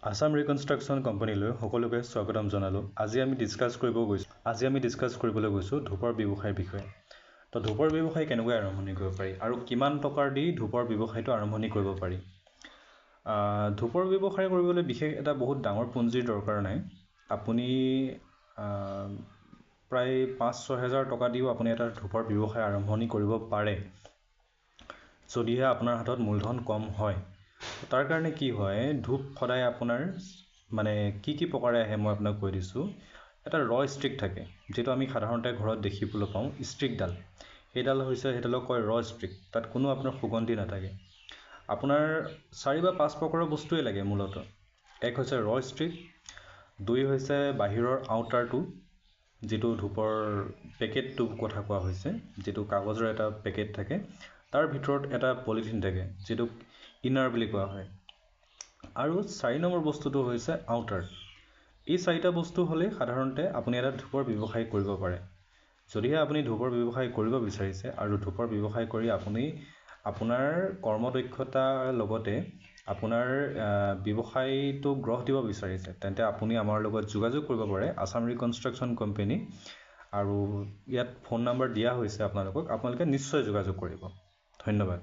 আসাম ৰিকনষ্ট্ৰাকশ্যন কোম্পানীলৈ সকলোকে স্বাগতম জনালোঁ। আজি আমি ডিছকাছ কৰিবলৈ গৈছোঁ ধূপৰ ব্যৱসায়ৰ বিষয়ে। তো ধূপৰ ব্যৱসায় কেনেকৈ আৰম্ভণি কৰিব পাৰি আৰু কিমান টকাৰ দি ধূপৰ ব্যৱসায়টো আৰম্ভণি কৰিব পাৰি। ধূপৰ ব্যৱসায় কৰিবলৈ বিশেষ এটা বহুত ডাঙৰ পুঁজিৰ দৰকাৰ নাই। আপুনি প্ৰায় 5-6 হাজাৰ টকা দিও আপুনি এটা ধূপৰ ব্যৱসায় আৰম্ভণি কৰিব পাৰে, যদিহে আপোনাৰ হাতত মূলধন কম হয়। তাৰ কাৰণে কি হয়, ধূপ সদায় আপোনাৰ কি প্ৰকাৰে আহে মই আপোনাক কৈ দিছোঁ। এটা ষ্টিক থাকে, যিটো আমি সাধাৰণতে ঘৰত দেখিবলৈ পাওঁ, ষ্টিকডাল। সেইডালক কয় ষ্টিক। তাত কোনো আপোনাৰ সুগন্ধি নাথাকে। আপোনাৰ 4 বা 5 প্ৰকাৰৰ বস্তুৱেই লাগে মূলতঃ। এক হৈছে ষ্টিক, 2 হৈছে বাহিৰৰ আউটাৰটো, যিটো ধূপৰ পেকেটটো কথা কোৱা হৈছে, যিটো কাগজৰ এটা পেকেট থাকে, তাৰ ভিতৰত এটা পলিথিন থাকে, যিটো ইনাৰ বুলি কোৱা হয়। আৰু 4 নম্বৰ বস্তুটো হৈছে আউটাৰ। এই 4টা বস্তু হ'লে সাধাৰণতে আপুনি এটা ধূপৰ ব্যৱসায় কৰিব পাৰে। যদিহে আপুনি ধূপৰ ব্যৱসায় কৰিব বিচাৰিছে আৰু ধূপৰ ব্যৱসায় কৰি আপুনি আপোনাৰ কৰ্মদক্ষতাৰ লগতে আপোনাৰ ব্যৱসায়টো গ্ৰহ দিব বিচাৰিছে, তেন্তে আপুনি আমাৰ লগত যোগাযোগ কৰিব পাৰে, আসাম ৰিকনষ্ট্ৰাকশ্যন কোম্পানী। আৰু ইয়াত ফোন নম্বৰ দিয়া হৈছে আপোনালোকে নিশ্চয় যোগাযোগ কৰিব। ধন্যবাদ।